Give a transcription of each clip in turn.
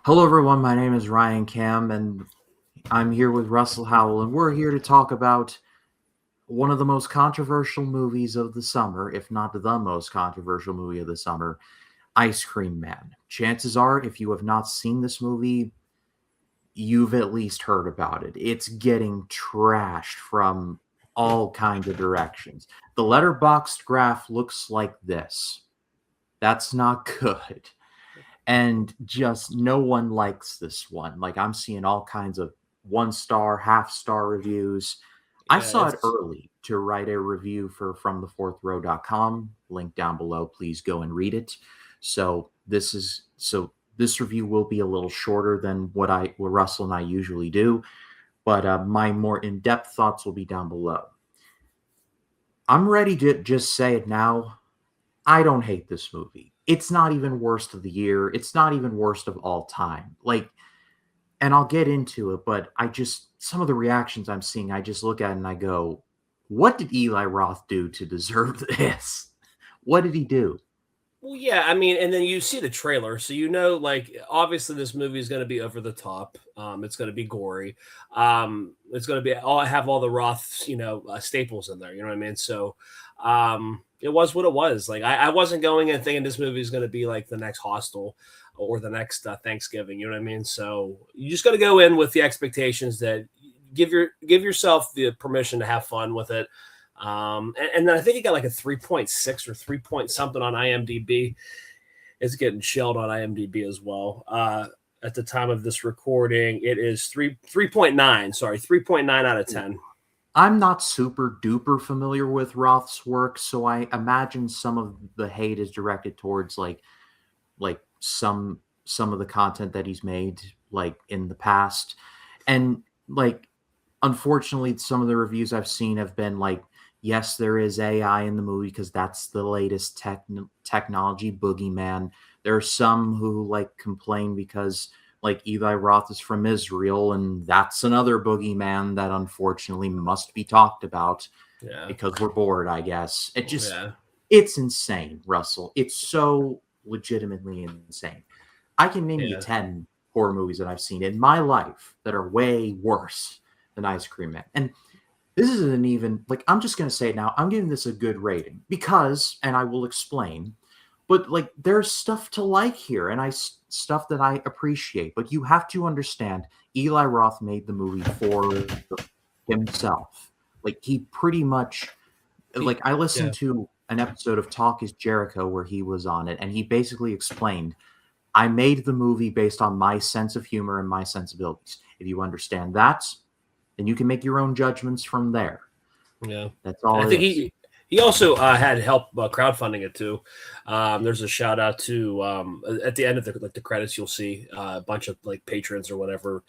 Hello, everyone. My name is Ryan Cam, and I'm here with Russell Howell, and we're here to talk about one of the most controversial movies of the summer, if not the most controversial movie of the summer, Ice Cream Man. Chances are, if you have not seen this movie, you've at least heard about it. It's getting trashed from all kinds of directions. The letterboxed graph looks like this. That's not good. And just no one likes this one. Like, I'm seeing all kinds of 1 star, half-star reviews. I Yeah, saw it it's early to write a review for FromTheFourthRow.com. Link down below. Please go and read it. So this review will be a little shorter than what Russell and I usually do, but my more in-depth thoughts will be down below. I'm ready to just say it now. I don't hate this movie. It's not even worst of the year. It's not even worst of all time. And I'll get into it, but some of the reactions I'm seeing, I just look at it and I go, what did Eli Roth do to deserve this? What did he do? well, yeah. I mean, and then you see the trailer, so you know, like, obviously, this movie is going to be over the top. It's going to be gory. It's going to be all have all the Roths, staples in there. You know what I mean? So, it was what it was. Like, I wasn't going and thinking this movie is going to be like the next Hostel or the next Thanksgiving. You know what I mean? So you just got to go in with the expectations that give yourself the permission to have fun with it. And then I think it got like a 3.6 or 3 point something on IMDb. It's getting shelled on IMDb as well. At the time of this recording, it is 3.9. Sorry, 3.9 out of 10. I'm not super duper familiar with Roth's work, so I imagine some of the hate is directed towards like some of the content that he's made like in the past. And like unfortunately some of the reviews I've seen have been like, yes, there is AI in the movie because that's the latest technology boogeyman. There are some who like complain because like Eli Roth is from Israel, and that's another boogeyman that unfortunately must be talked about Yeah, because we're bored, I guess. yeah, It's insane, Russell. It's so legitimately insane. I can name you yeah. 10 horror movies that I've seen in my life that are way worse than Ice Cream Man. And this isn't even like, I'm just going to say it now. I'm giving this a good rating because, and I will explain, but like there's stuff to like here and stuff that I appreciate. But you have to understand Eli Roth made the movie for himself. Like he pretty much, like I listened Yeah. to an episode of Talk is Jericho where he was on it, and he basically explained, I made the movie based on my sense of humor and my sensibilities. If you understand that, then you can make your own judgments from there. Yeah, That's and I all it think is. he also had help crowdfunding it too. There's a shout out to at the end of the credits, you'll see a bunch of like patrons or whatever.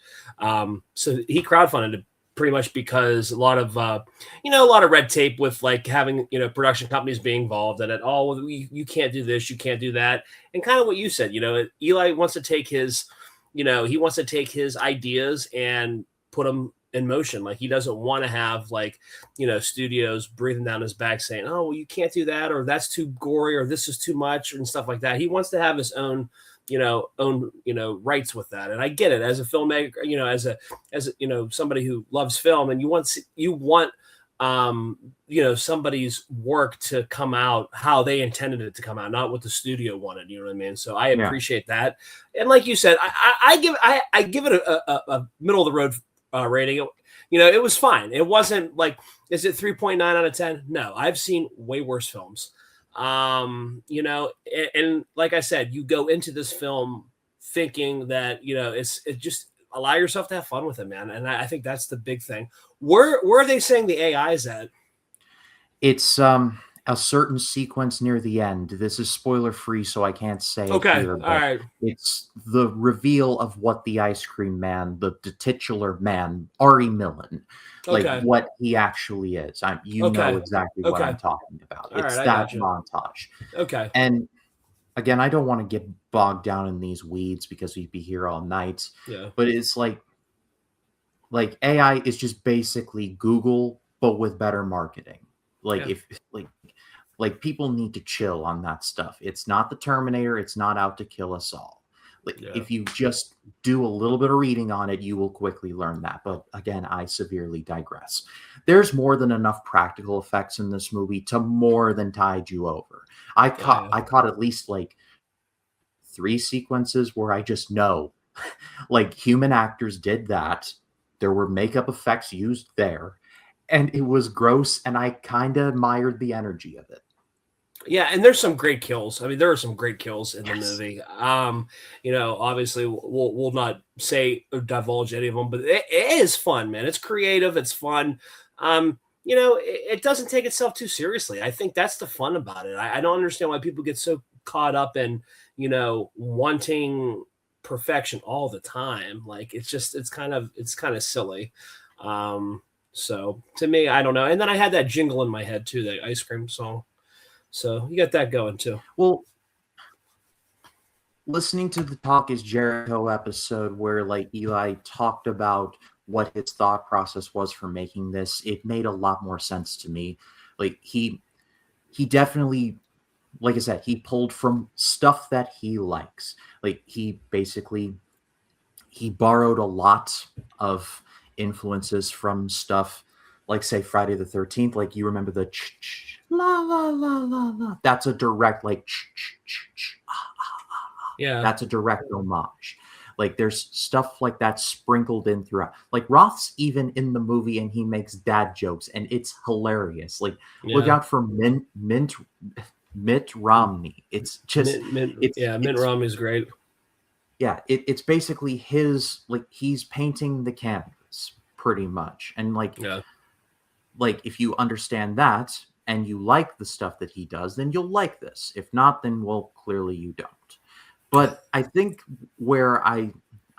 So he crowdfunded it pretty much because a lot of red tape with like having production companies being involved and it. Oh, well, you can't do this, you can't do that, and kind of what you said. Eli wants to take his, he wants to take his ideas and put them in motion. Like he doesn't want to have like studios breathing down his back saying, "Oh, well, you can't do that," or "That's too gory," or "This is too much," and stuff like that. He wants to have his own, rights with that. And I get it as a filmmaker, as somebody who loves film, and you want somebody's work to come out how they intended it to come out, not what the studio wanted. You know what I mean? So I Yeah. appreciate that. And like you said, I give it a middle of the road rating. It was fine. It wasn't like, is it 3.9 out of 10? No, I've seen way worse films. And like I said, you go into this film thinking that, it just allow yourself to have fun with it, man. And I think that's the big thing. Where are they saying the AI is at? It's a certain sequence near the end. This is spoiler free, so I can't say it Okay. here, All but right. it's the reveal of what the ice cream man, the titular man, Ari Millen, like Okay. what he actually is. You know Okay. exactly what I'm Okay. talking about. All right. It's I that got you. montage. Okay. And again, I don't want to get bogged down in these weeds because we'd be here all night, Yeah. but it's like AI is just basically Google but with better marketing. Like Yeah. if like people need to chill on that stuff. It's not the Terminator, it's not out to kill us all. Like, Yeah. if you just do a little bit of reading on it, you will quickly learn that. But again, I severely digress. There's more than enough practical effects in this movie to more than tide you over. Oh, yeah. I caught at least like 3 sequences where I just know like human actors did that. There were makeup effects used there, and it was gross, and I kind of admired the energy of it. Yeah, and there's some great kills. I mean, there are some great kills in the Yes. movie. Obviously we'll not say or divulge any of them, but it is fun, man. It's creative, it's fun. It doesn't take itself too seriously. I think that's the fun about it. I don't understand why people get so caught up in, wanting perfection all the time. Like it's kind of silly. So to me, I don't know. And then I had that jingle in my head too, the ice cream song. So you got that going too. Well, listening to the Talk is Jericho episode where like Eli talked about what his thought process was for making this, it made a lot more sense to me. Like he definitely, like I said, he pulled from stuff that he likes. Like he borrowed a lot of influences from stuff like say Friday the 13th. Like you remember the la la la la la. That's a direct like Yeah. that's a direct homage. Like there's stuff like that sprinkled in throughout. Like Roth's even in the movie and he makes dad jokes and it's hilarious. Like look Yeah. out for Mitt Romney. It's just Mint it's Romney is great. yeah, it's basically his like he's painting the canvas pretty much. And Yeah. like if you understand that and you like the stuff that he does, then you'll like this. If not, then well, clearly you don't. But I think where I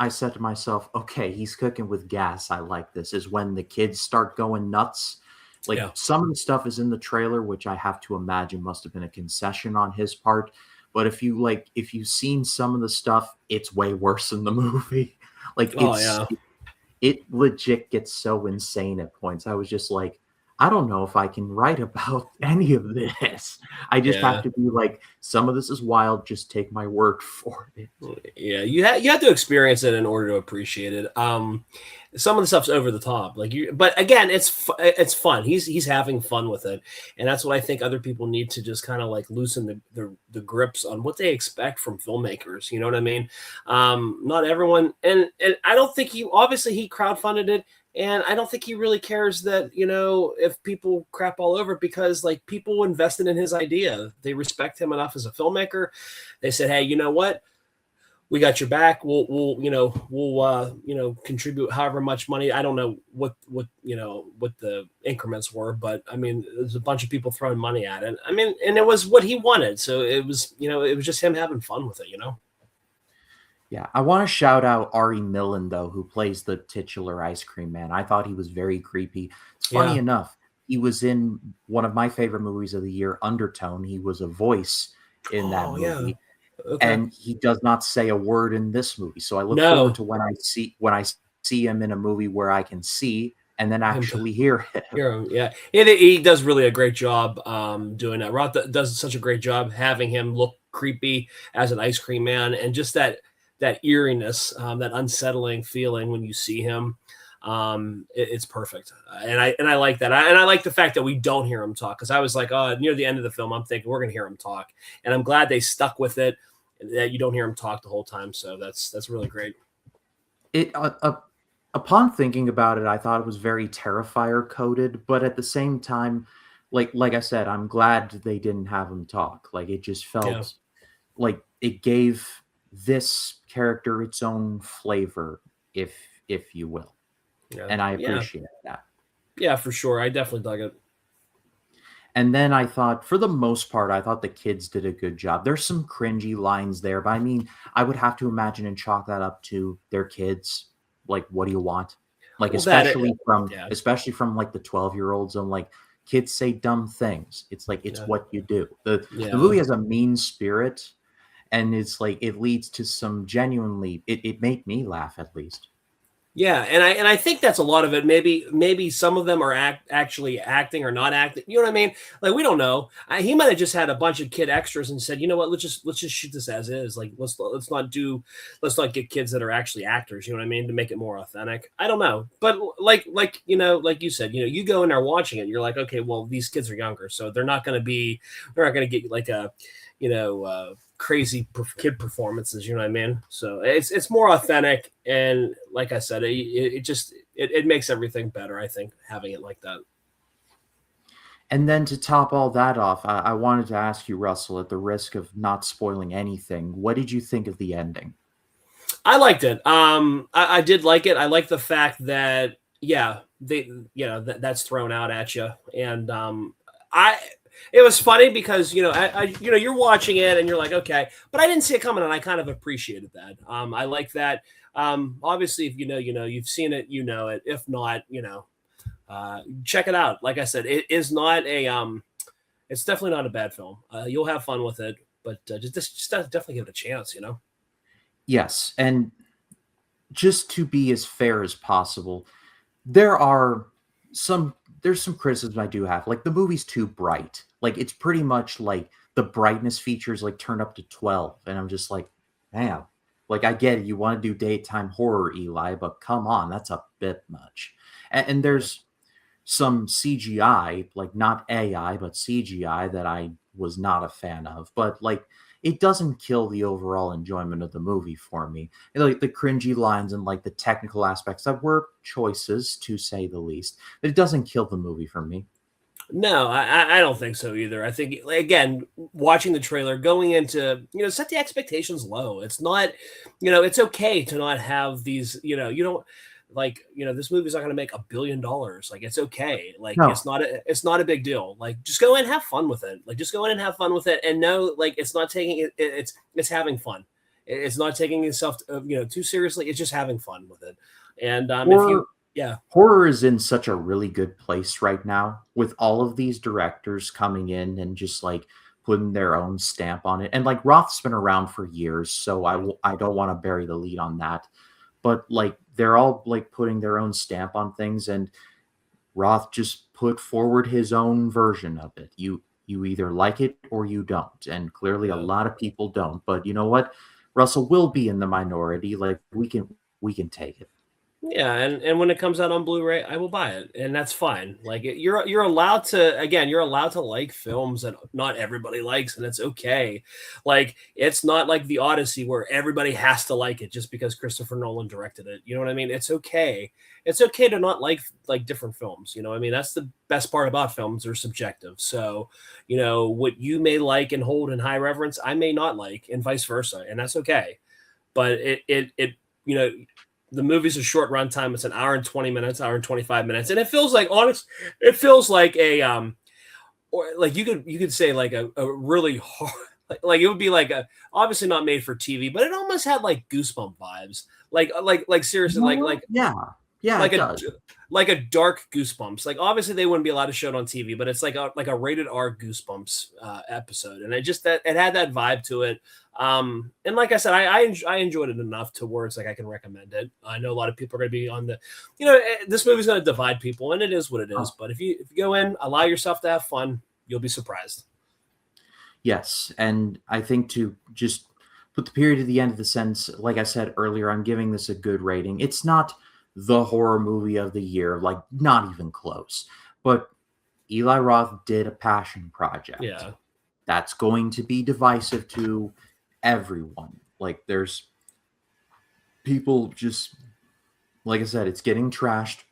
said to myself, okay, he's cooking with gas. I like this. Is when the kids start going nuts. Like Yeah. some of the stuff is in the trailer, which I have to imagine must have been a concession on his part. But if you've seen some of the stuff, it's way worse in the movie. Like Oh yeah. it legit gets so insane at points. I was just like, I don't know if I can write about any of this. I just have Yeah. to be like, some of this is wild. Just take my word for it. Yeah. You have to experience it in order to appreciate it. Some of the stuff's over the top, but again, it's fun. He's having fun with it, and that's what I think other people need to just kind of like loosen the grips on what they expect from filmmakers. You know what I mean? Not everyone, and I don't think he crowdfunded it. And I don't think he really cares that, if people crap all over it because like people invested in his idea. They respect him enough as a filmmaker. They said, hey, you know what? We got your back. We'll contribute however much money. I don't know what the increments were, but I mean, there's a bunch of people throwing money at it. I mean, and it was what he wanted. So it was just him having fun with it. Yeah, I want to shout out Ari Millen though, who plays the titular ice cream man. I thought he was very creepy. It's funny Yeah. enough, he was in one of my favorite movies of the year, Undertone. He was a voice in that Oh yeah. movie, Okay. and he does not say a word in this movie. So I look forward No. to when I see him in a movie where I can see and then Him actually hear him. Hear him, yeah. He does really a great job doing that. Roth does such a great job having him look creepy as an ice cream man, and just that eeriness, that unsettling feeling when you see him. It's perfect, and I like that. And I like the fact that we don't hear him talk because I was like, oh, near the end of the film, I'm thinking we're gonna hear him talk, and I'm glad they stuck with it. That you don't hear him talk the whole time, so that's really great. It upon thinking about it, I thought it was very Terrifier coded, but at the same time, like I said, I'm glad they didn't have him talk. Like it just Yeah, felt like it gave this character its own flavor, if you will. yeah, And I yeah, appreciate that. yeah, for sure. I definitely dug it. And then I thought, for the most part, I thought the kids did a good job. There's some cringy lines there, but I mean, I would have to imagine and chalk that up to their kids. Like, what do you want? Like, Well, yeah, especially from like the 12-year-olds and like kids say dumb things. It's like it's yeah, what you do. The yeah. movie has a mean spirit, and it's like it leads to some genuinely it made me laugh at least. Yeah, and I think that's a lot of it. Maybe some of them are actually acting or not acting. You know what I mean? Like we don't know. He might have just had a bunch of kid extras and said, you know what, let's just shoot this as is. Like let's not get kids that are actually actors. You know what I mean? To make it more authentic. I don't know, but like like you said, you go in there watching it, you're like, okay, well these kids are younger, so they're not going to get like a crazy kid performances. You know what I mean? So it's more authentic, and like I said, it makes everything better. I think having it like that. And then to top all that off, I wanted to ask you, Russell, at the risk of not spoiling anything, what did you think of the ending? I liked it. I did like it. I like the fact that yeah, that's thrown out at you, and I. It was funny because you're watching it and you're like, okay, but I didn't see it coming, and I kind of appreciated that. I like that. Obviously, if you've seen it, you know it. If not, check it out. Like I said, it is not it's definitely not a bad film. You'll have fun with it, but just definitely give it a chance. Yes, and just to be as fair as possible, there are there's some criticism I do have. Like the movie's too bright. Like it's pretty much like the brightness features like turn up to 12. And I'm just like, man, like I get it. You want to do daytime horror, Eli, but come on, that's a bit much. And there's some CGI, like not AI, but CGI that I was not a fan of. But like it doesn't kill the overall enjoyment of the movie for me. And, like the cringy lines and like the technical aspects that were choices to say the least, but it doesn't kill the movie for me. No, I don't think so either. I think again, watching the trailer, going into set the expectations low. It's not, it's okay to not have these. You don't this movie's not going to make $1 billion. Like it's okay. Like No, it's not a big deal. Like just go in and have fun with it. Like just go in and have fun with it, and know like it's not taking it. It's having fun. It's not taking itself too seriously. It's just having fun with it. And if horror you yeah. horror is in such a really good place right now with all of these directors coming in and just like putting their own stamp on it. And like Roth's been around for years, so I don't want to bury the lead on that. But like they're all like putting their own stamp on things, and Roth just put forward his own version of it. You either like it or you don't, and clearly a Yeah. lot of people don't. But you know what? Russell will be in the minority. Like we can take it. Yeah, and when it comes out on Blu-ray, I will buy it, and that's fine. Like you're allowed to you're allowed to like films that not everybody likes, and it's okay. Like it's not like the Odyssey where everybody has to like it just because Christopher Nolan directed it. You know what I mean? It's okay. It's okay to not like different films. You know, what I mean that's the best part about films; they're subjective. So, what you may like and hold in high reverence, I may not like, and vice versa, and that's okay. But it you know the movie's a short runtime. It's an hour and 20 minutes, hour and 25 minutes. And it feels like it feels like a or like you could say like a really hard like it would be like a obviously not made for TV, but it almost had like goosebump vibes. Like seriously, Yeah, yeah, like it a does. like a dark Goosebumps. Like obviously they wouldn't be allowed to show it on TV, but it's like a rated R Goosebumps episode, and it had that vibe to it. And like I said, I enjoyed it enough to where it's like I can recommend it. I know a lot of people are going to be on this movie's going to divide people, and it is what it is. Oh, But if you go in, allow yourself to have fun, you'll be surprised. yes, and I think to just put the period at the end of the sentence, like I said earlier, I'm giving this a good rating. It's not the horror movie of the year, like not even close. But Eli Roth did a passion project. Yeah, That's going to be divisive to everyone. Like there's people just like I said, it's getting trashed.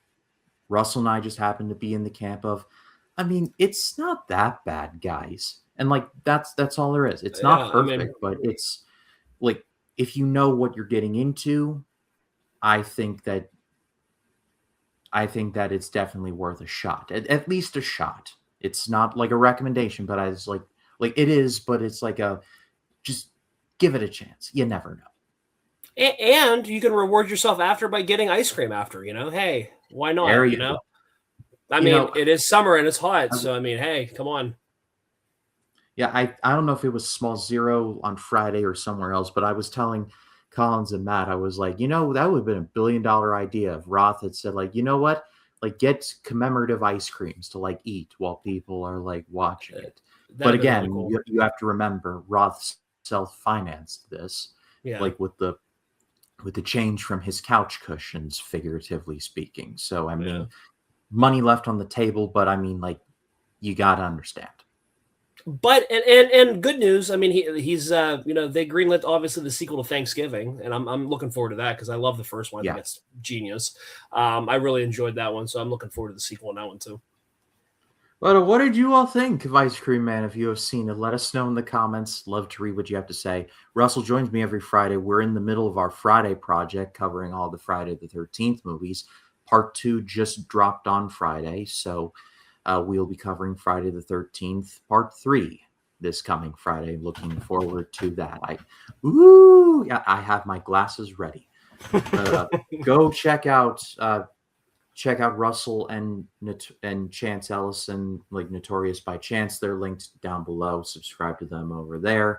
Russell and I just happen to be in the camp of, I mean, it's not that bad, guys. And like that's all there is. It's not yeah. I mean, perfect, but it's like if you know what you're getting into, I think that I think that it's definitely worth a shot. At least a shot. It's not like a recommendation, but I was like it is, but it's like a just give it a chance. You never know. and you can reward yourself after by getting ice cream after. Hey, why There not? you go. I You mean, know, it is summer and it's hot, I, so I mean, hey, come on. yeah, I don't know if it was Small Zero on Friday or somewhere else, but I was telling Collins and Matt, I was like, that would have been $1 billion idea if Roth had said, like, you know what? Like, get commemorative ice creams to like eat while people are like watching it. But That'd been really again, cool. you have to remember Roth self-financed this, Yeah. like with the change from his couch cushions, figuratively speaking. So I mean, money left on the table, but I mean, like, you gotta understand. But and good news. I mean, he's they greenlit obviously the sequel to Thanksgiving, and I'm looking forward to that because I love the first one. I think it's genius. I really enjoyed that one, so I'm looking forward to the sequel on that one too. But what did you all think of Ice Cream Man? If you have seen it, let us know in the comments. Love to read what you have to say. Russell joins me every Friday. We're in the middle of our Friday project covering all the Friday the 13th movies. Part 2 just dropped on Friday, so we'll be covering Friday the 13th, Part 3 this coming Friday. Looking forward to that. I have my glasses ready. Go check out Russell and Chance Ellison, like Notorious by Chance. They're linked down below. Subscribe to them over there.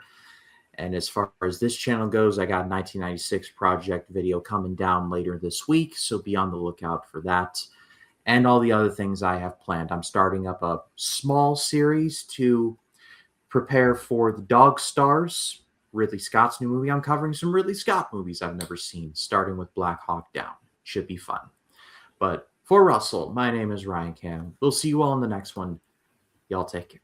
And as far as this channel goes, I got a 1996 project video coming down later this week, so be on the lookout for that. And all the other things I have planned. I'm starting up a small series to prepare for the Dog Stars, Ridley Scott's new movie. I'm covering some Ridley Scott movies I've never seen, starting with Black Hawk Down. Should be fun. But for Russell, my name is Ryan Cam. We'll see you all in the next one. Y'all take care.